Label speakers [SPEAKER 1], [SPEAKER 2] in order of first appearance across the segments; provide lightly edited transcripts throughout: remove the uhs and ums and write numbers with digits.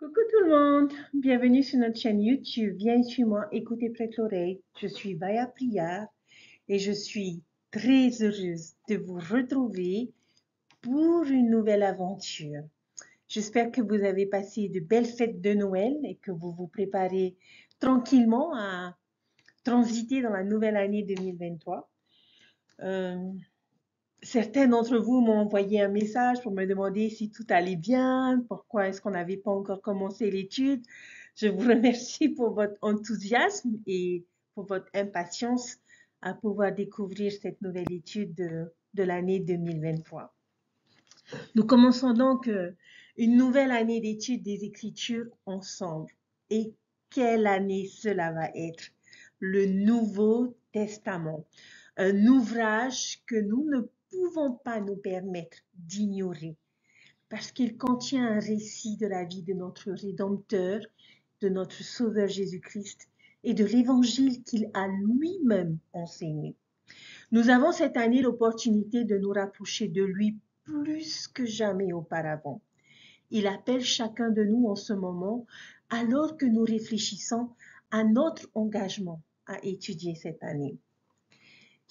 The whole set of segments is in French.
[SPEAKER 1] Coucou tout le monde, bienvenue sur notre chaîne YouTube. Viens suis-moi, écoute et prête l'oreille. Je suis Vaya Priya et je suis très heureuse de vous retrouver pour une nouvelle aventure. J'espère que vous avez passé de belles fêtes de Noël et que vous vous préparez tranquillement à transiter dans la nouvelle année 2023. Certains d'entre vous m'ont envoyé un message pour me demander si tout allait bien, pourquoi est-ce qu'on n'avait pas encore commencé l'étude. Je vous remercie pour votre enthousiasme et pour votre impatience à pouvoir découvrir cette nouvelle étude de l'année 2023. Nous commençons donc une nouvelle année d'étude des Écritures ensemble. Et quelle année cela va être! Le Nouveau Testament, un ouvrage que nous ne pouvons pas nous permettre d'ignorer parce qu'il contient un récit de la vie de notre Rédempteur, de notre Sauveur Jésus-Christ et de l'Évangile qu'il a lui-même enseigné. Nous avons cette année l'opportunité de nous rapprocher de lui plus que jamais auparavant. Il appelle chacun de nous en ce moment, alors que nous réfléchissons à notre engagement à étudier cette année.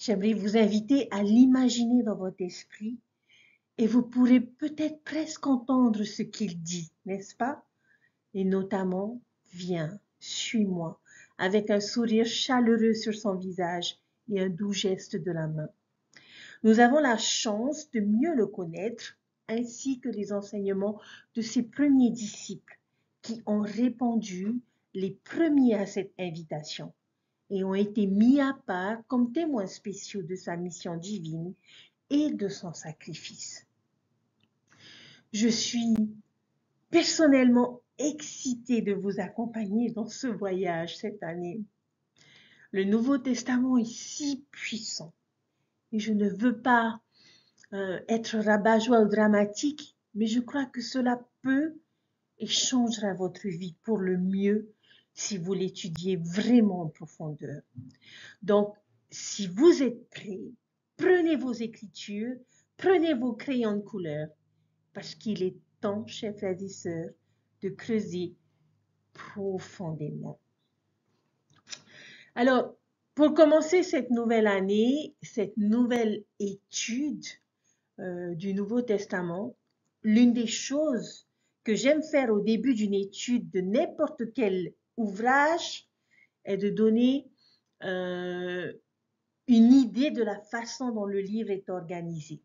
[SPEAKER 1] J'aimerais vous inviter à l'imaginer dans votre esprit et vous pourrez peut-être presque entendre ce qu'il dit, n'est-ce pas? Et notamment, viens, suis-moi, avec un sourire chaleureux sur son visage et un doux geste de la main. Nous avons la chance de mieux le connaître, ainsi que les enseignements de ses premiers disciples qui ont répondu les premiers à cette invitation et ont été mis à part comme témoins spéciaux de sa mission divine et de son sacrifice. Je suis personnellement excitée de vous accompagner dans ce voyage cette année. Le Nouveau Testament est si puissant et je ne veux pas être rabat-joie ou dramatique, mais je crois que cela peut et changera votre vie pour le mieux si vous l'étudiez vraiment en profondeur. Donc, si vous êtes prêts, prenez vos écritures, prenez vos crayons de couleur, parce qu'il est temps, chers frères et sœurs, de creuser profondément. Alors, pour commencer cette nouvelle année, cette nouvelle étude du Nouveau Testament, l'une des choses que j'aime faire au début d'une étude de n'importe quel ouvrage est de donner une idée de la façon dont le livre est organisé.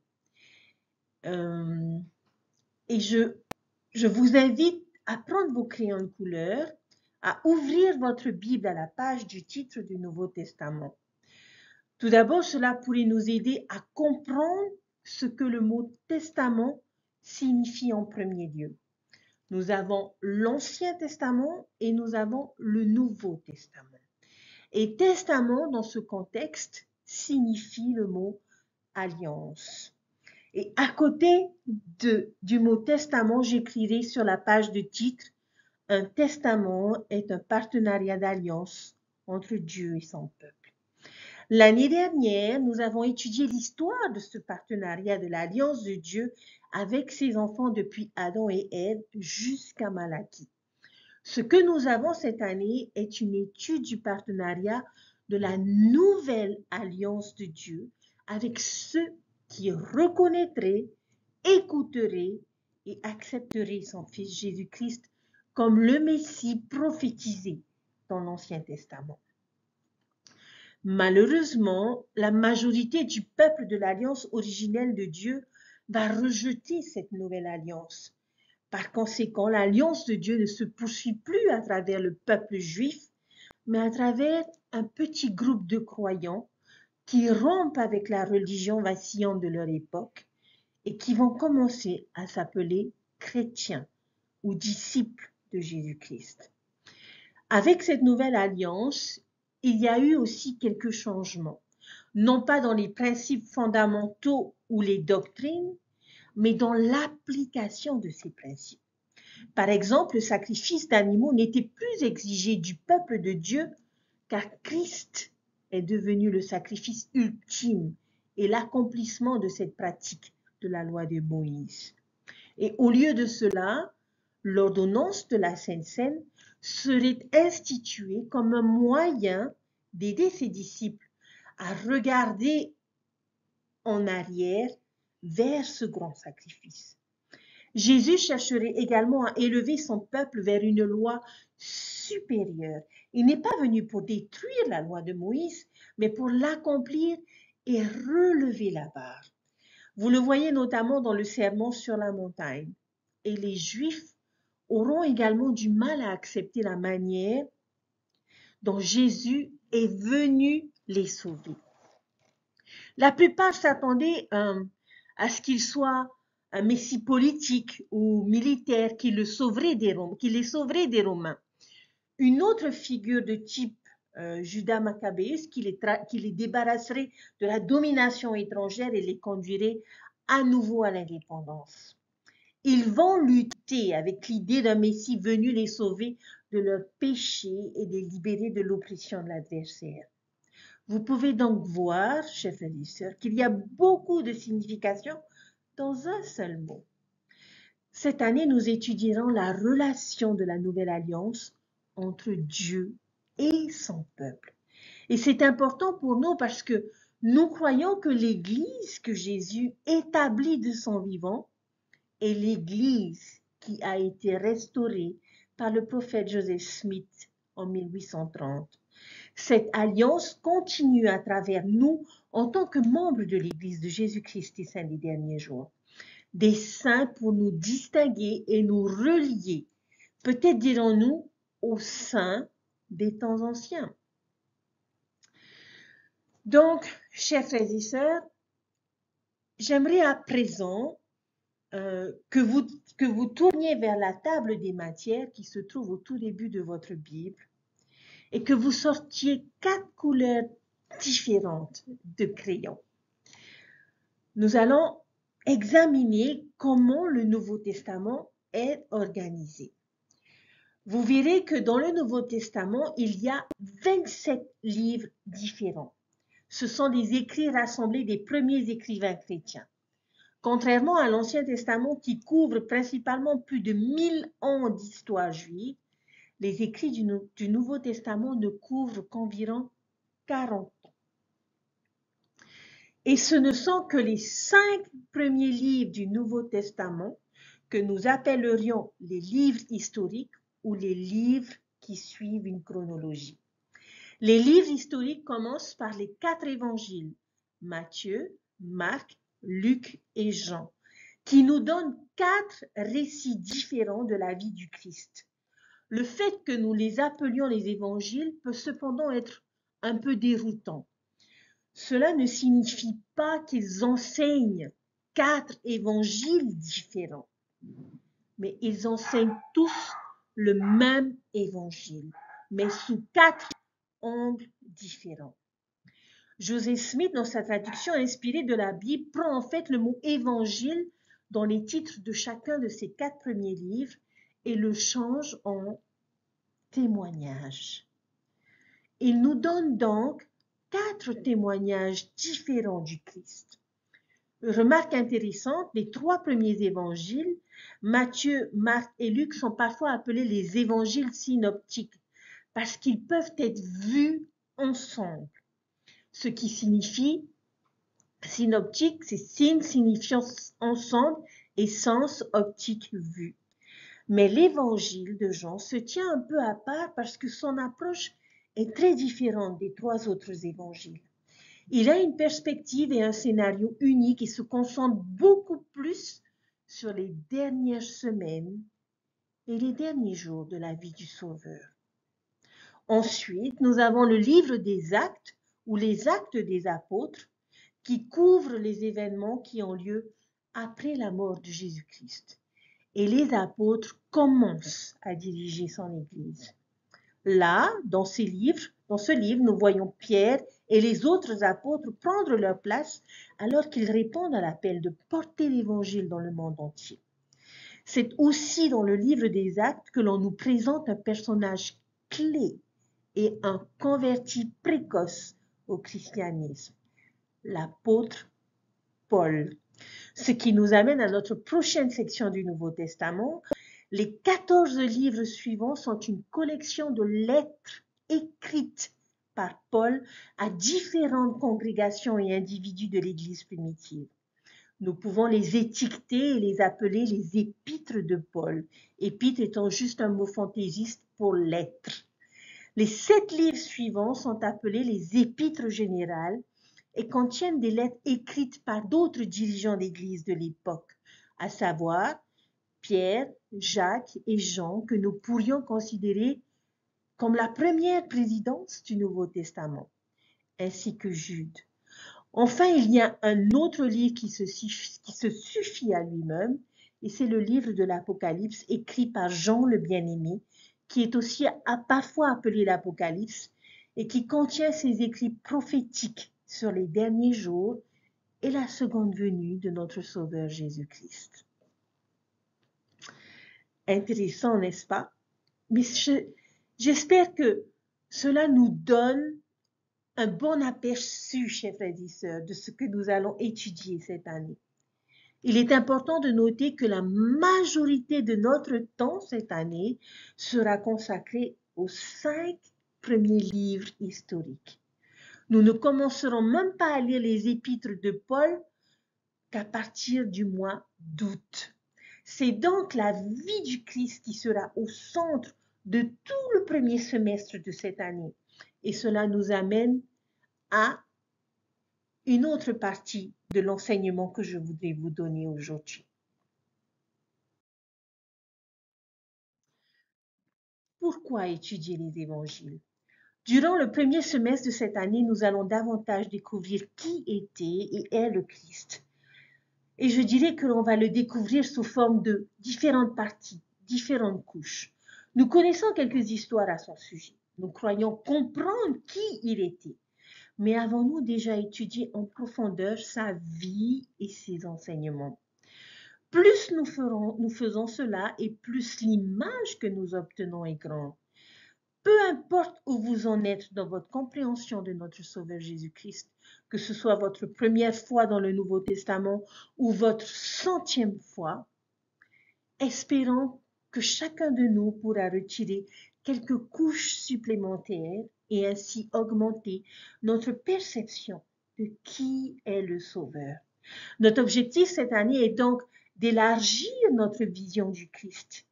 [SPEAKER 1] Et je vous invite à prendre vos crayons de couleur, à ouvrir votre Bible à la page du titre du Nouveau Testament. Tout d'abord, cela pourrait nous aider à comprendre ce que le mot testament signifie en premier lieu. Nous avons l'Ancien Testament et nous avons le Nouveau Testament. Et testament, dans ce contexte, signifie le mot alliance. Et à côté du mot testament, j'écrirai sur la page de titre, un testament est un partenariat d'alliance entre Dieu et son peuple. L'année dernière, nous avons étudié l'histoire de ce partenariat de l'alliance de Dieu avec ses enfants depuis Adam et Ève jusqu'à Malachie. Ce que nous avons cette année est une étude du partenariat de la nouvelle alliance de Dieu avec ceux qui reconnaîtraient, écouteraient et accepteraient son Fils Jésus-Christ comme le Messie prophétisé dans l'Ancien Testament. Malheureusement, la majorité du peuple de l'alliance originelle de Dieu va rejeter cette nouvelle alliance. Par conséquent, l'alliance de Dieu ne se poursuit plus à travers le peuple juif, mais à travers un petit groupe de croyants qui rompent avec la religion vacillante de leur époque et qui vont commencer à s'appeler chrétiens ou disciples de Jésus-Christ. Avec cette nouvelle alliance, il y a eu aussi quelques changements, non pas dans les principes fondamentaux ou les doctrines, mais dans l'application de ces principes. Par exemple, le sacrifice d'animaux n'était plus exigé du peuple de Dieu, car Christ est devenu le sacrifice ultime et l'accomplissement de cette pratique de la loi de Moïse. Et au lieu de cela, l'ordonnance de la Sainte Seine serait instituée comme un moyen d'aider ses disciples à regarder en arrière vers ce grand sacrifice. Jésus chercherait également à élever son peuple vers une loi supérieure. Il n'est pas venu pour détruire la loi de Moïse, mais pour l'accomplir et relever la barre. Vous le voyez notamment dans le sermon sur la montagne. Et les Juifs auront également du mal à accepter la manière dont Jésus est venu les sauver. La plupart s'attendaient à ce qu'il soit un messie politique ou militaire qui les sauverait des Romains. Une autre figure de type Judas Maccabéus qui les débarrasserait de la domination étrangère et les conduirait à nouveau à l'indépendance. Ils vont lutter avec l'idée d'un Messie venu les sauver de leurs péchés et les libérer de l'oppression de l'adversaire. Vous pouvez donc voir, chers frères et sœurs, qu'il y a beaucoup de significations dans un seul mot. Cette année, nous étudierons la relation de la nouvelle alliance entre Dieu et son peuple. Et c'est important pour nous parce que nous croyons que l'Église que Jésus établit de son vivant est l'Église qui a été restaurée par le prophète Joseph Smith en 1830. Cette alliance continue à travers nous en tant que membres de l'Église de Jésus-Christ des saints des derniers jours. Des saints pour nous distinguer et nous relier, peut-être dirons-nous, aux saints des temps anciens. Donc, chers frères et sœurs, j'aimerais à présent que vous tourniez vers la table des matières qui se trouve au tout début de votre Bible et que vous sortiez 4 couleurs différentes de crayons. Nous allons examiner comment le Nouveau Testament est organisé. Vous verrez que dans le Nouveau Testament, il y a 27 livres différents. Ce sont des écrits rassemblés des premiers écrivains chrétiens. Contrairement à l'Ancien Testament qui couvre principalement plus de 1000 ans d'histoire juive, les écrits du Nouveau Testament ne couvrent qu'environ 40 ans. Et ce ne sont que les 5 premiers livres du Nouveau Testament que nous appellerions les livres historiques ou les livres qui suivent une chronologie. Les livres historiques commencent par les 4 évangiles, Matthieu, Marc, Luc et Jean, qui nous donnent 4 récits différents de la vie du Christ. Le fait que nous les appelions les évangiles peut cependant être un peu déroutant. Cela ne signifie pas qu'ils enseignent 4 évangiles différents, mais ils enseignent tous le même évangile, mais sous 4 angles différents. Joseph Smith, dans sa traduction inspirée de la Bible, prend en fait le mot évangile dans les titres de chacun de ces 4 premiers livres et le change en témoignage. Il nous donne donc 4 témoignages différents du Christ. Remarque intéressante, les 3 premiers évangiles, Matthieu, Marc et Luc, sont parfois appelés les évangiles synoptiques parce qu'ils peuvent être vus ensemble. Ce qui signifie, synoptique, c'est signe signifiant ensemble et sens optique vu. Mais l'évangile de Jean se tient un peu à part parce que son approche est très différente des 3 autres évangiles. Il a une perspective et un scénario unique et se concentre beaucoup plus sur les dernières semaines et les derniers jours de la vie du Sauveur. Ensuite, nous avons le livre des Actes ou les Actes des Apôtres qui couvrent les événements qui ont lieu après la mort de Jésus-Christ. Et les apôtres commencent à diriger son Église. Là, dans ce livre, nous voyons Pierre et les autres apôtres prendre leur place alors qu'ils répondent à l'appel de porter l'Évangile dans le monde entier. C'est aussi dans le livre des Actes que l'on nous présente un personnage clé et un converti précoce au christianisme, l'apôtre Paul. Ce qui nous amène à notre prochaine section du Nouveau Testament, Les 14 livres suivants sont une collection de lettres écrites par Paul à différentes congrégations et individus de l'Église primitive. Nous pouvons les étiqueter et les appeler les épîtres de Paul, épître étant juste un mot fantaisiste pour lettres. Les 7 livres suivants sont appelés les épîtres générales et contiennent des lettres écrites par d'autres dirigeants d'Église de l'époque, à savoir Pierre, Jacques et Jean, que nous pourrions considérer comme la première présidence du Nouveau Testament, ainsi que Jude. Enfin, il y a un autre livre qui se suffit à lui-même, et c'est le livre de l'Apocalypse écrit par Jean le Bien-Aimé, qui est aussi parfois appelé l'Apocalypse, et qui contient ses écrits prophétiques sur les derniers jours et la seconde venue de notre Sauveur Jésus-Christ. Intéressant, n'est-ce pas? Mais j'espère que cela nous donne un bon aperçu, chers frères et sœurs, de ce que nous allons étudier cette année. Il est important de noter que la majorité de notre temps cette année sera consacrée aux 5 premiers livres historiques. Nous ne commencerons même pas à lire les épîtres de Paul qu'à partir du mois d'août. C'est donc la vie du Christ qui sera au centre de tout le premier semestre de cette année. Et cela nous amène à une autre partie de l'enseignement que je voudrais vous donner aujourd'hui. Pourquoi étudier les évangiles? Durant le premier semestre de cette année, nous allons davantage découvrir qui était et est le Christ. Et je dirais que l'on va le découvrir sous forme de différentes parties, différentes couches. Nous connaissons quelques histoires à son sujet. Nous croyons comprendre qui il était. Mais avons-nous déjà étudié en profondeur sa vie et ses enseignements? Plus nous faisons cela et plus l'image que nous obtenons est grande. Peu importe où vous en êtes dans votre compréhension de notre Sauveur Jésus-Christ, que ce soit votre première fois dans le Nouveau Testament ou votre 100e fois, espérons que chacun de nous pourra retirer quelques couches supplémentaires et ainsi augmenter notre perception de qui est le Sauveur. Notre objectif cette année est donc d'élargir notre vision du Christ.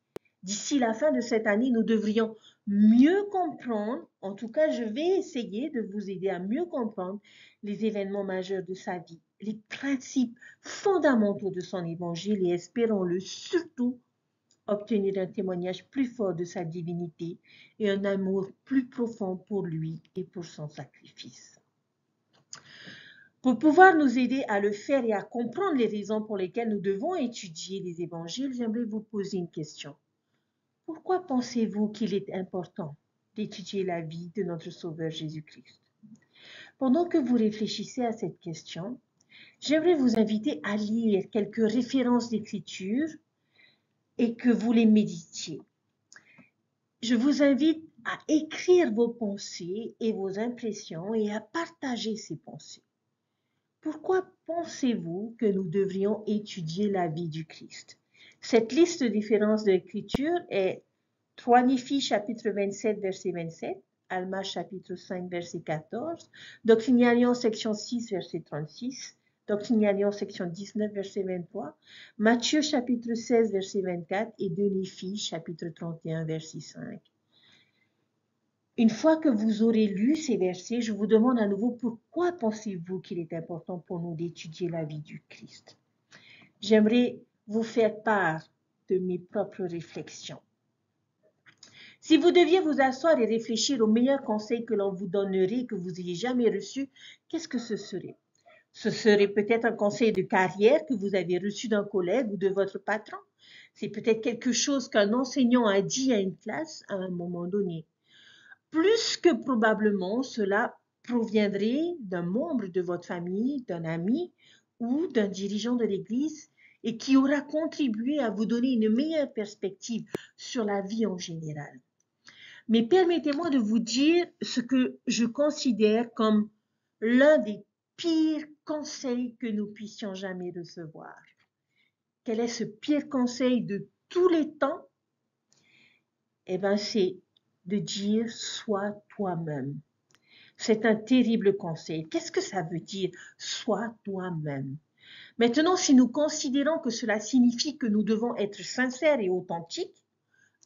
[SPEAKER 1] D'ici la fin de cette année, nous devrions mieux comprendre, en tout cas je vais essayer de vous aider à mieux comprendre les événements majeurs de sa vie, les principes fondamentaux de son évangile et espérons-le surtout obtenir un témoignage plus fort de sa divinité et un amour plus profond pour lui et pour son sacrifice. Pour pouvoir nous aider à le faire et à comprendre les raisons pour lesquelles nous devons étudier les évangiles, j'aimerais vous poser une question. Pourquoi pensez-vous qu'il est important d'étudier la vie de notre Sauveur Jésus-Christ? Pendant que vous réfléchissez à cette question, j'aimerais vous inviter à lire quelques références d'écriture et que vous les méditiez. Je vous invite à écrire vos pensées et vos impressions et à partager ces pensées. Pourquoi pensez-vous que nous devrions étudier la vie du Christ? Cette liste de références de l'Écriture est 3 Néphi chapitre 27 verset 27, Alma chapitre 5 verset 14, Doctrinalion section 6 verset 36, Doctrinalion section 19 verset 23, Matthieu chapitre 16 verset 24 et 2 Néphi chapitre 31 verset 5. Une fois que vous aurez lu ces versets, je vous demande à nouveau pourquoi pensez-vous qu'il est important pour nous d'étudier la vie du Christ? J'aimerais vous faire part de mes propres réflexions. Si vous deviez vous asseoir et réfléchir aux meilleurs conseils que l'on vous donnerait, que vous ayez jamais reçus, qu'est-ce que ce serait? Ce serait peut-être un conseil de carrière que vous avez reçu d'un collègue ou de votre patron. C'est peut-être quelque chose qu'un enseignant a dit à une classe à un moment donné. Plus que probablement, cela proviendrait d'un membre de votre famille, d'un ami ou d'un dirigeant de l'Église et qui aura contribué à vous donner une meilleure perspective sur la vie en général. Mais permettez-moi de vous dire ce que je considère comme l'un des pires conseils que nous puissions jamais recevoir. Quel est ce pire conseil de tous les temps Eh bien, c'est de dire sois toi-même. C'est un terrible conseil. Qu'est-ce que ça veut dire sois toi-même? Maintenant, si nous considérons que cela signifie que nous devons être sincères et authentiques,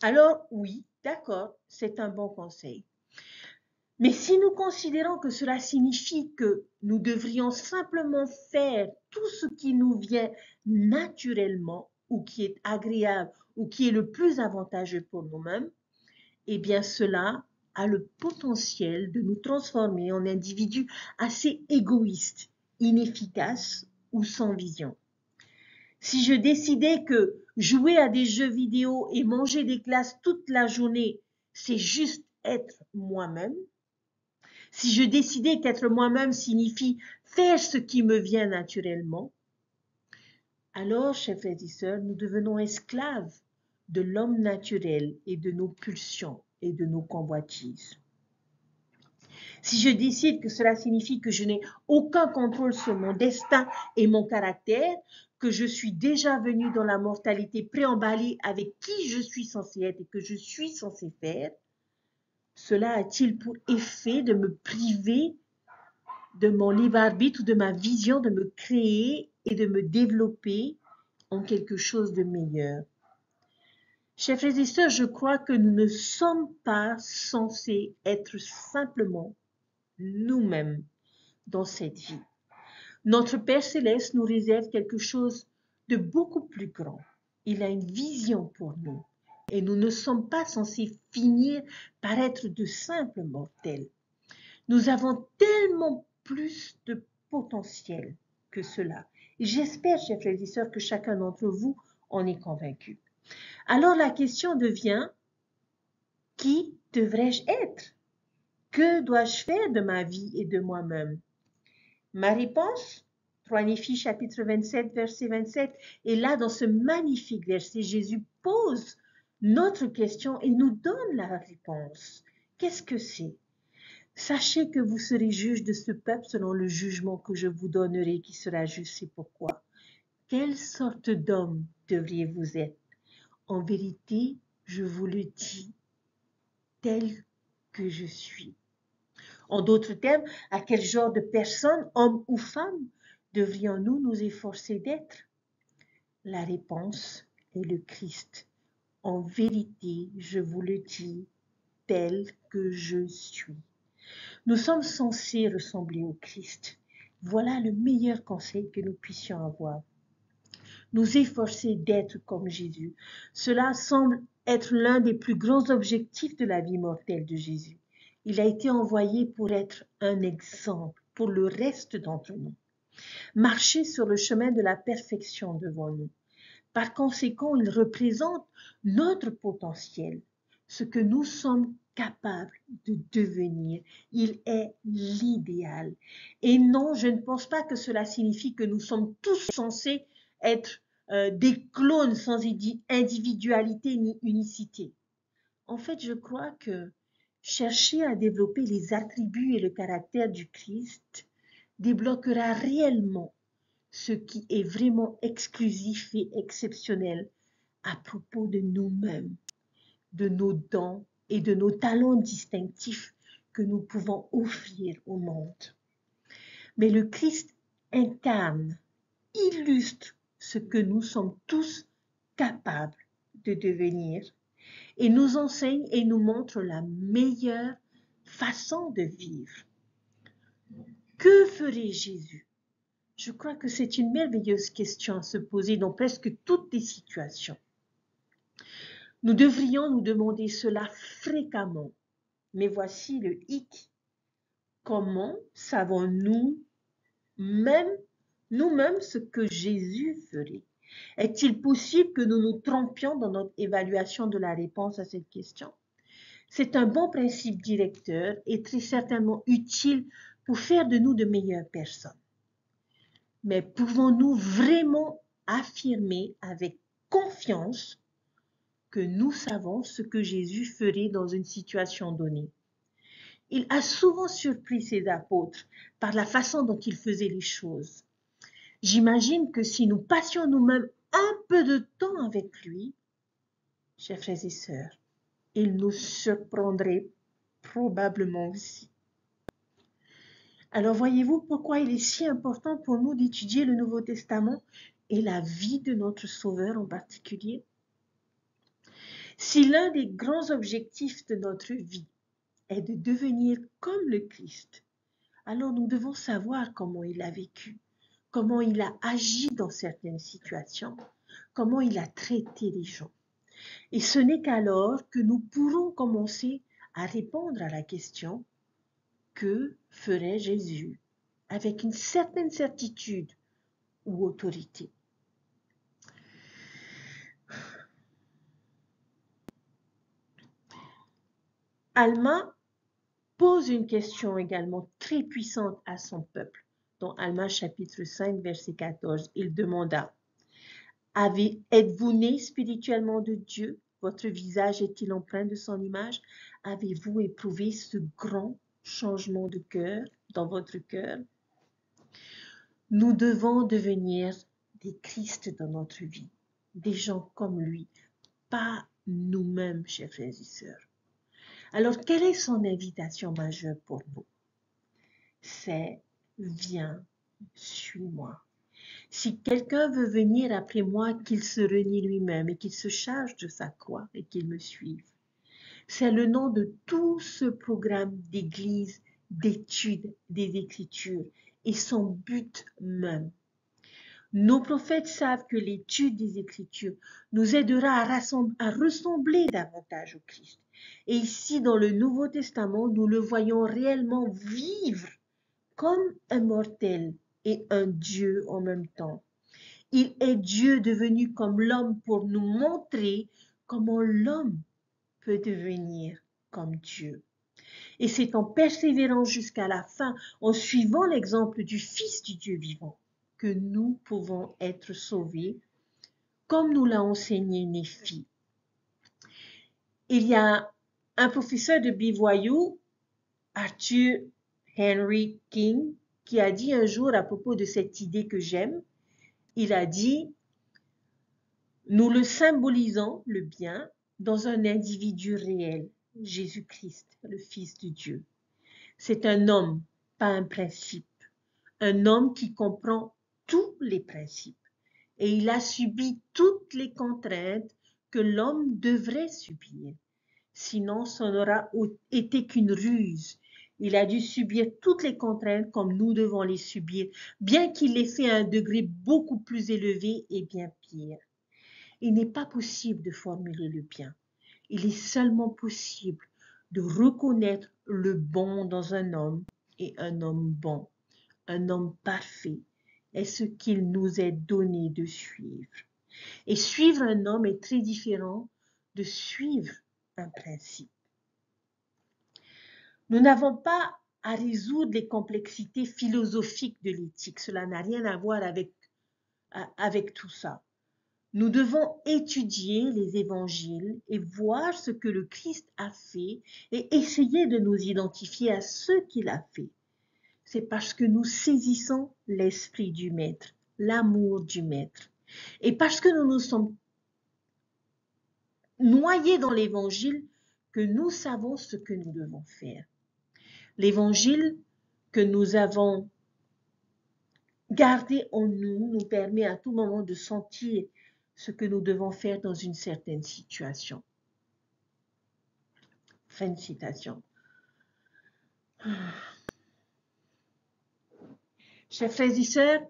[SPEAKER 1] alors oui, d'accord, c'est un bon conseil. Mais si nous considérons que cela signifie que nous devrions simplement faire tout ce qui nous vient naturellement ou qui est agréable ou qui est le plus avantageux pour nous-mêmes, eh bien cela a le potentiel de nous transformer en individus assez égoïstes, inefficaces ou sans vision. Si je décidais que jouer à des jeux vidéo et manger des glaces toute la journée, c'est juste être moi-même, si je décidais qu'être moi-même signifie faire ce qui me vient naturellement, alors, chers frères et sœurs, nous devenons esclaves de l'homme naturel et de nos pulsions et de nos convoitises. Si je décide que cela signifie que je n'ai aucun contrôle sur mon destin et mon caractère, que je suis déjà venu dans la mortalité préemballée avec qui je suis censé être et que je suis censé faire, cela a-t-il pour effet de me priver de mon libre arbitre ou de ma vision de me créer et de me développer en quelque chose de meilleur? Chers frères et sœurs, je crois que nous ne sommes pas censés être simplement nous-mêmes dans cette vie. Notre Père céleste nous réserve quelque chose de beaucoup plus grand. Il a une vision pour nous et nous ne sommes pas censés finir par être de simples mortels. Nous avons tellement plus de potentiel que cela. Et j'espère, chers frères et sœurs, que chacun d'entre vous en est convaincu. Alors la question devient, qui devrais-je être? Que dois-je faire de ma vie et de moi-même? Ma réponse, 3 Néphi chapitre 27, verset 27, et là dans ce magnifique verset, Jésus pose notre question et nous donne la réponse. Qu'est-ce que c'est? Sachez que vous serez juge de ce peuple selon le jugement que je vous donnerai qui sera juste. C'est pourquoi. Quelle sorte d'homme devriez-vous être? En vérité, je vous le dis, tel que je suis. En d'autres termes, à quel genre de personne, homme ou femme, devrions-nous nous efforcer d'être? La réponse est le Christ. En vérité, je vous le dis, tel que je suis. Nous sommes censés ressembler au Christ. Voilà le meilleur conseil que nous puissions avoir. Nous efforcer d'être comme Jésus. Cela semble être l'un des plus grands objectifs de la vie mortelle de Jésus. Il a été envoyé pour être un exemple pour le reste d'entre nous. Marcher sur le chemin de la perfection devant nous. Par conséquent, il représente notre potentiel, ce que nous sommes capables de devenir. Il est l'idéal. Et non, je ne pense pas que cela signifie que nous sommes tous censés être des clones sans individualité ni unicité. En fait, je crois que chercher à développer les attributs et le caractère du Christ débloquera réellement ce qui est vraiment exclusif et exceptionnel à propos de nous-mêmes, de nos dons et de nos talents distinctifs que nous pouvons offrir au monde. Mais le Christ incarne, illustre ce que nous sommes tous capables de devenir et nous enseigne et nous montre la meilleure façon de vivre. Que ferait Jésus? Je crois que c'est une merveilleuse question à se poser dans presque toutes les situations. Nous devrions nous demander cela fréquemment. Mais voici le hic. Comment savons-nous nous-mêmes ce que Jésus ferait? Est-il possible que nous nous trompions dans notre évaluation de la réponse à cette question? C'est un bon principe directeur et très certainement utile pour faire de nous de meilleures personnes. Mais pouvons-nous vraiment affirmer avec confiance que nous savons ce que Jésus ferait dans une situation donnée? Il a souvent surpris ses apôtres par la façon dont il faisait les choses. J'imagine que si nous passions nous-mêmes un peu de temps avec lui, chers frères et sœurs, il nous surprendrait probablement aussi. Alors voyez-vous pourquoi il est si important pour nous d'étudier le Nouveau Testament et la vie de notre Sauveur en particulier? Si l'un des grands objectifs de notre vie est de devenir comme le Christ, alors nous devons savoir comment il a vécu, comment il a agi dans certaines situations, comment il a traité les gens. Et ce n'est qu'alors que nous pourrons commencer à répondre à la question: que ferait Jésus? Avec une certaine certitude ou autorité. Alma pose une question également très puissante à son peuple. Dans Alma chapitre 5, verset 14, il demanda: êtes-vous né spirituellement de Dieu? Votre visage est-il empreint de son image? Avez-vous éprouvé ce grand changement de cœur dans votre cœur? Nous devons devenir des Christ dans notre vie, des gens comme lui, pas nous-mêmes, chers frères et sœurs. Alors, quelle est son invitation majeure pour nous? C'est: viens, suis-moi. Si quelqu'un veut venir après moi, qu'il se renie lui-même et qu'il se charge de sa croix et qu'il me suive. C'est le nom de tout ce programme d'église, d'études des Écritures et son but même. Nos prophètes savent que l'étude des Écritures nous aidera à ressembler davantage au Christ. Et ici, dans le Nouveau Testament, nous le voyons réellement vivre comme un mortel et un Dieu en même temps. Il est Dieu devenu comme l'homme pour nous montrer comment l'homme peut devenir comme Dieu. Et c'est en persévérant jusqu'à la fin, en suivant l'exemple du Fils du Dieu vivant, que nous pouvons être sauvés, comme nous l'a enseigné Néphi. Il y a un professeur de BYU, Arthur Henry King, qui a dit un jour à propos de cette idée que j'aime, il a dit: nous le symbolisons, le bien, dans un individu réel, Jésus-Christ, le Fils de Dieu. C'est un homme, pas un principe. Un homme qui comprend tous les principes. Et il a subi toutes les contraintes que l'homme devrait subir. Sinon, ça n'aura été qu'une ruse. Il a dû subir toutes les contraintes comme nous devons les subir, bien qu'il les fait à un degré beaucoup plus élevé et bien pire. Il n'est pas possible de formuler le bien. Il est seulement possible de reconnaître le bon dans un homme et un homme bon, un homme parfait, est ce qu'il nous est donné de suivre. Et suivre un homme est très différent de suivre un principe. Nous n'avons pas à résoudre les complexités philosophiques de l'éthique. Cela n'a rien à voir avec tout ça. Nous devons étudier les évangiles et voir ce que le Christ a fait et essayer de nous identifier à ce qu'il a fait. C'est parce que nous saisissons l'esprit du Maître, l'amour du Maître. Et parce que nous nous sommes noyés dans l'évangile que nous savons ce que nous devons faire. L'évangile que nous avons gardé en nous nous permet à tout moment de sentir ce que nous devons faire dans une certaine situation. Fin de citation. Chers frères et sœurs,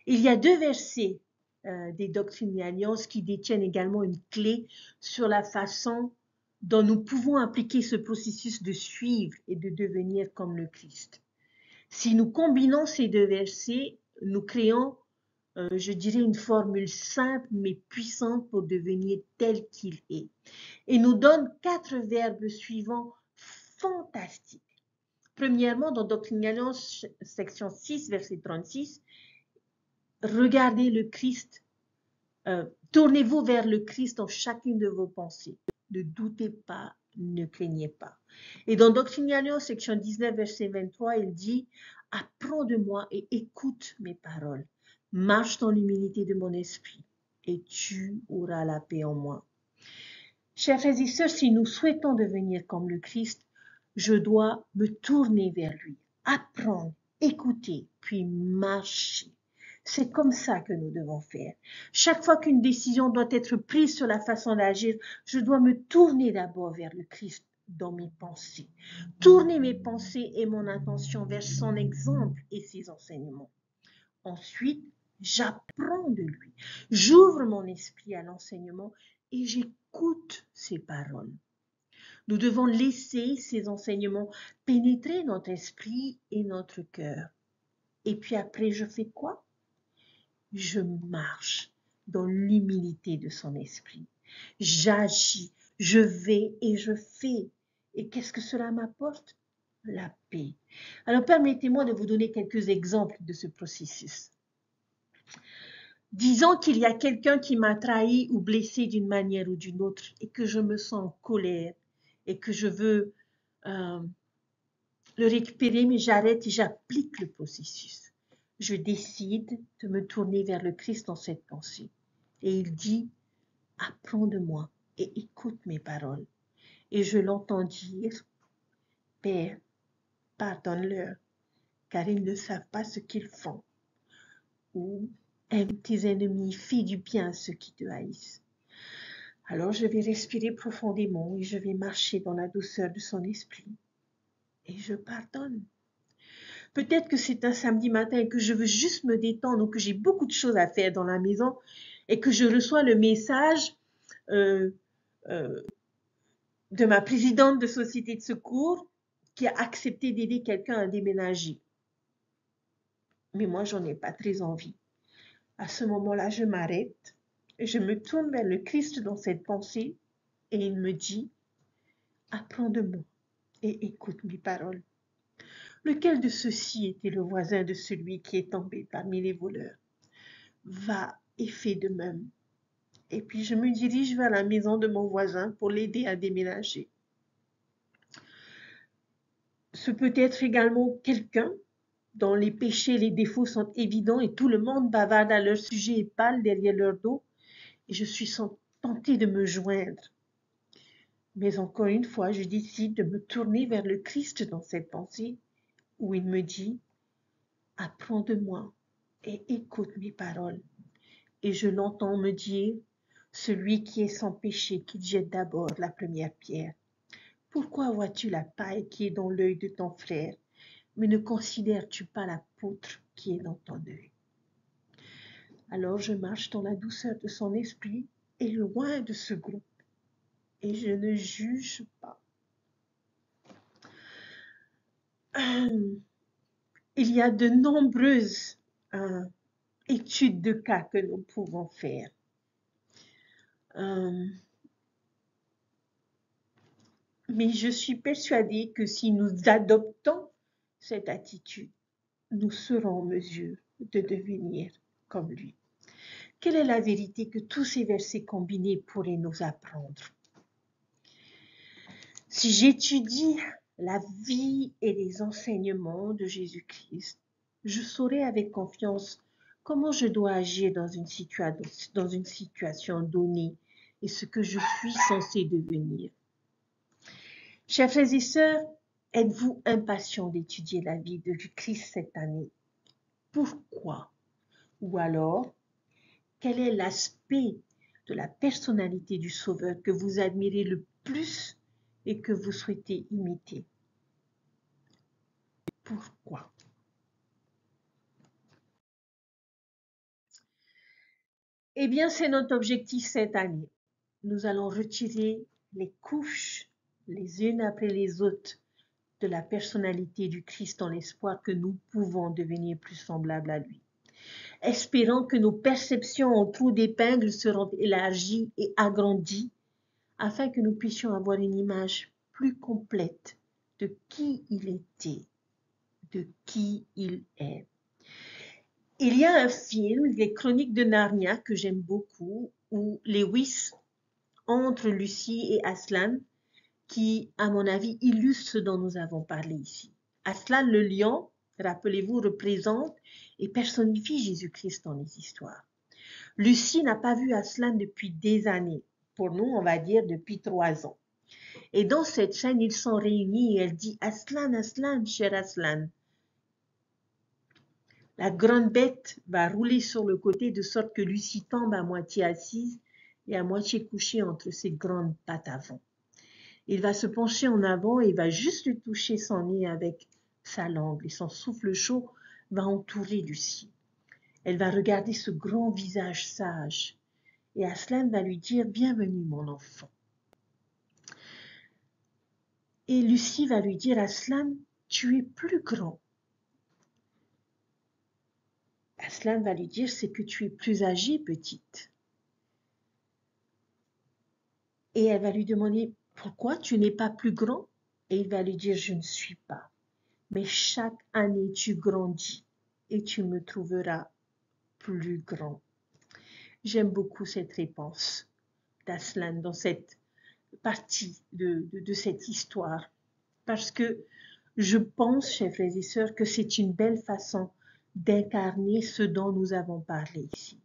[SPEAKER 1] il y a deux versets des Doctrines et Alliances qui détiennent également une clé sur la façon dont nous pouvons appliquer ce processus de suivre et de devenir comme le Christ. Si nous combinons ces deux versets, nous créons, je dirais, une formule simple mais puissante pour devenir tel qu'il est. Et nous donne 4 verbes suivants fantastiques. Premièrement, dans Doctrine et Alliances, section 6, verset 36, regardez le Christ, tournez-vous vers le Christ en chacune de vos pensées. Ne doutez pas, ne craignez pas. Et dans Doctrine et Alliances, section 19, verset 23, il dit: apprends de moi et écoute mes paroles. Marche dans l'humilité de mon esprit et tu auras la paix en moi. Chers frères et sœurs, si nous souhaitons devenir comme le Christ, je dois me tourner vers lui, apprendre, écouter, puis marcher. C'est comme ça que nous devons faire. Chaque fois qu'une décision doit être prise sur la façon d'agir, je dois me tourner d'abord vers le Christ dans mes pensées. Tourner mes pensées et mon attention vers son exemple et ses enseignements. Ensuite, j'apprends de lui. J'ouvre mon esprit à l'enseignement et j'écoute ses paroles. Nous devons laisser ces enseignements pénétrer notre esprit et notre cœur. Et puis après, je fais quoi? Je marche dans l'humilité de son esprit. J'agis, je vais et je fais. Et qu'est-ce que cela m'apporte? La paix. Alors permettez-moi de vous donner quelques exemples de ce processus. Disons qu'il y a quelqu'un qui m'a trahi ou blessé d'une manière ou d'une autre et que je me sens en colère et que je veux le récupérer, mais j'arrête et j'applique le processus. Je décide de me tourner vers le Christ dans cette pensée. Et il dit, apprends de moi et écoute mes paroles. Et je l'entends dire, Père, pardonne-leur, car ils ne savent pas ce qu'ils font. Ou aime tes ennemis, fais du bien à ceux qui te haïssent. Alors je vais respirer profondément et je vais marcher dans la douceur de son esprit. Et je pardonne. Peut-être que c'est un samedi matin et que je veux juste me détendre ou que j'ai beaucoup de choses à faire dans la maison et que je reçois le message euh, euh, de ma présidente de société de secours qui a accepté d'aider quelqu'un à déménager. Mais moi, j'en ai pas très envie. À ce moment-là, je m'arrête, je me tourne vers le Christ dans cette pensée et il me dit, apprends de moi et écoute mes paroles. Lequel de ceux-ci était le voisin de celui qui est tombé parmi les voleurs? Va et fais de même. Et puis je me dirige vers la maison de mon voisin pour l'aider à déménager. Ce peut être également quelqu'un dont les péchés et les défauts sont évidents et tout le monde bavarde à leur sujet et parle derrière leur dos. Et je suis tentée de me joindre. Mais encore une fois, je décide de me tourner vers le Christ dans cette pensée où il me dit, apprends de moi et écoute mes paroles. Et je l'entends me dire, celui qui est sans péché, qu'il jette d'abord la première pierre. Pourquoi vois-tu la paille qui est dans l'œil de ton frère, mais ne considères-tu pas la poutre qui est dans ton œil? Alors je marche dans la douceur de son esprit et loin de ce groupe, et je ne juge pas. Il y a de nombreuses études de cas que nous pouvons faire. Mais je suis persuadée que si nous adoptons cette attitude, nous serons en mesure de devenir comme lui. Quelle est la vérité que tous ces versets combinés pourraient nous apprendre? Si j'étudie la vie et les enseignements de Jésus-Christ, je saurai avec confiance comment je dois agir dans une situation donnée et ce que je suis censé devenir. Chers frères et sœurs, êtes-vous impatients d'étudier la vie de Christ cette année? Pourquoi? Ou alors, quel est l'aspect de la personnalité du Sauveur que vous admirez le plus et que vous souhaitez imiter? Pourquoi? Eh bien, c'est notre objectif cette année. Nous allons retirer les couches, les unes après les autres, de la personnalité du Christ dans l'espoir que nous pouvons devenir plus semblables à lui. Espérant que nos perceptions en trou d'épingle seront élargies et agrandies afin que nous puissions avoir une image plus complète de qui il était, de qui il est. Il y a un film, Les Chroniques de Narnia, que j'aime beaucoup, où Lewis entre Lucie et Aslan, qui, à mon avis, illustre ce dont nous avons parlé ici. Aslan le lion, rappelez-vous, représente et personnifie Jésus-Christ dans les histoires. Lucie n'a pas vu Aslan depuis des années pour nous, on va dire depuis 3 ans. Et dans cette chaîne, ils sont réunis et elle dit, Aslan, Aslan, cher Aslan. La grande bête va rouler sur le côté de sorte que Lucie tombe à moitié assise et à moitié couchée entre ses grandes pattes avant. Il va se pencher en avant et va juste lui toucher son nez avec sa langue et son souffle chaud va entourer Lucie. Elle va regarder ce grand visage sage et Aslan va lui dire « Bienvenue mon enfant ». Et Lucie va lui dire « Aslan, tu es plus grand ». Aslan va lui dire « C'est que tu es plus âgée, petite ». Et elle va lui demander « Pourquoi tu n'es pas plus grand ?» Et il va lui dire « Je ne suis pas. Mais chaque année tu grandis et tu me trouveras plus grand. » J'aime beaucoup cette réponse d'Aslan dans cette partie de cette histoire parce que je pense, chers frères et sœurs, que c'est une belle façon d'incarner ce dont nous avons parlé ici.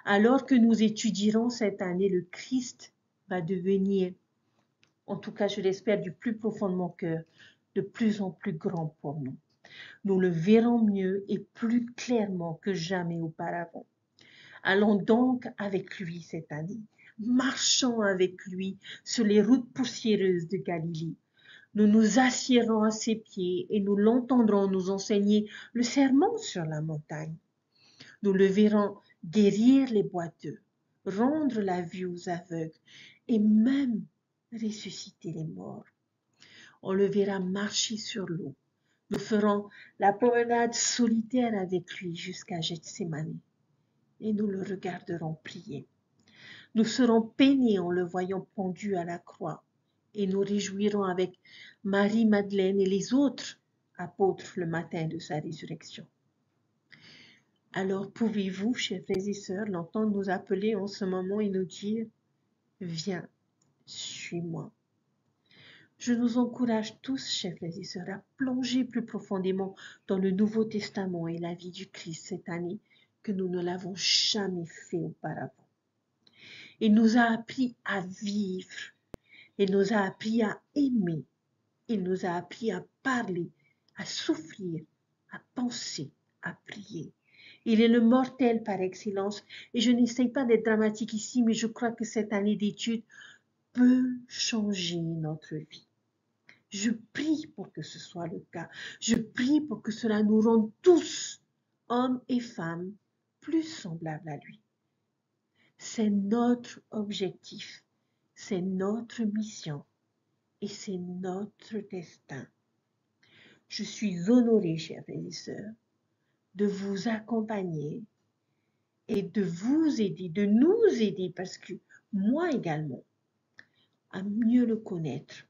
[SPEAKER 1] Alors que nous étudierons cette année, le Christ va devenir, en tout cas je l'espère du plus profond de mon cœur, de plus en plus grand pour nous. Nous le verrons mieux et plus clairement que jamais auparavant. Allons donc avec lui cette année. Marchons avec lui sur les routes poussiéreuses de Galilée. Nous nous assiérons à ses pieds et nous l'entendrons nous enseigner le sermon sur la montagne. Nous le verrons guérir les boiteux, rendre la vue aux aveugles et même ressusciter les morts. On le verra marcher sur l'eau. Nous ferons la promenade solitaire avec lui jusqu'à Gethsémani et nous le regarderons prier. Nous serons peinés en le voyant pendu à la croix et nous réjouirons avec Marie-Madeleine et les autres apôtres le matin de sa résurrection. Alors pouvez-vous, chers frères et sœurs, l'entendre nous appeler en ce moment et nous dire « Viens, suis-moi ». Je nous encourage tous, chers frères et sœurs, à plonger plus profondément dans le Nouveau Testament et la vie du Christ cette année que nous ne l'avons jamais fait auparavant. Il nous a appris à vivre, il nous a appris à aimer, il nous a appris à parler, à souffrir, à penser, à prier. Il est le mortel par excellence et je n'essaye pas d'être dramatique ici, mais je crois que cette année d'études peut changer notre vie. Je prie pour que ce soit le cas. Je prie pour que cela nous rende tous, hommes et femmes, plus semblables à lui. C'est notre objectif, c'est notre mission et c'est notre destin. Je suis honorée, chers frères et sœurs, de vous accompagner et de vous aider, de nous aider, parce que moi également, à mieux le connaître,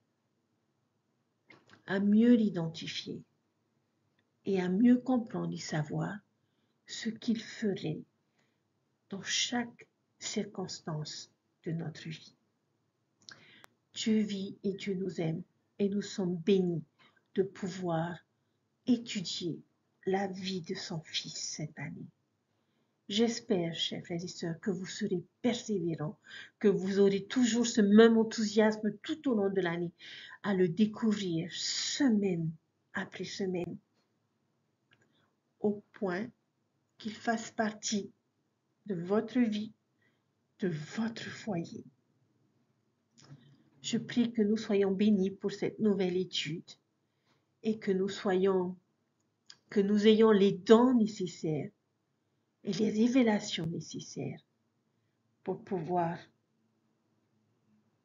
[SPEAKER 1] à mieux l'identifier et à mieux comprendre et savoir ce qu'il ferait dans chaque circonstance de notre vie. Dieu vit et Dieu nous aime et nous sommes bénis de pouvoir étudier la vie de son Fils cette année. J'espère, chers frères et sœurs, que vous serez persévérants, que vous aurez toujours ce même enthousiasme tout au long de l'année à le découvrir semaine après semaine, au point qu'il fasse partie de votre vie, de votre foyer. Je prie que nous soyons bénis pour cette nouvelle étude et que nous ayons les dons nécessaires et les révélations nécessaires pour pouvoir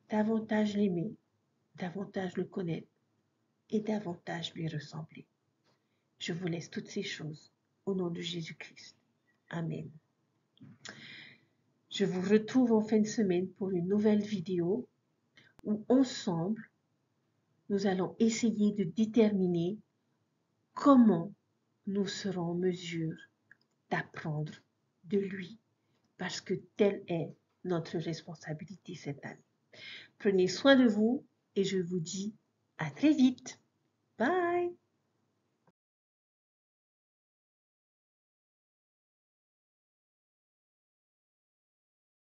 [SPEAKER 1] davantage l'aimer, davantage le connaître et davantage lui ressembler. Je vous laisse toutes ces choses au nom de Jésus-Christ. Amen. Je vous retrouve en fin de semaine pour une nouvelle vidéo où ensemble, nous allons essayer de déterminer comment nous serons en mesure d'apprendre de lui, parce que telle est notre responsabilité cette année. Prenez soin de vous et je vous dis à très vite. Bye!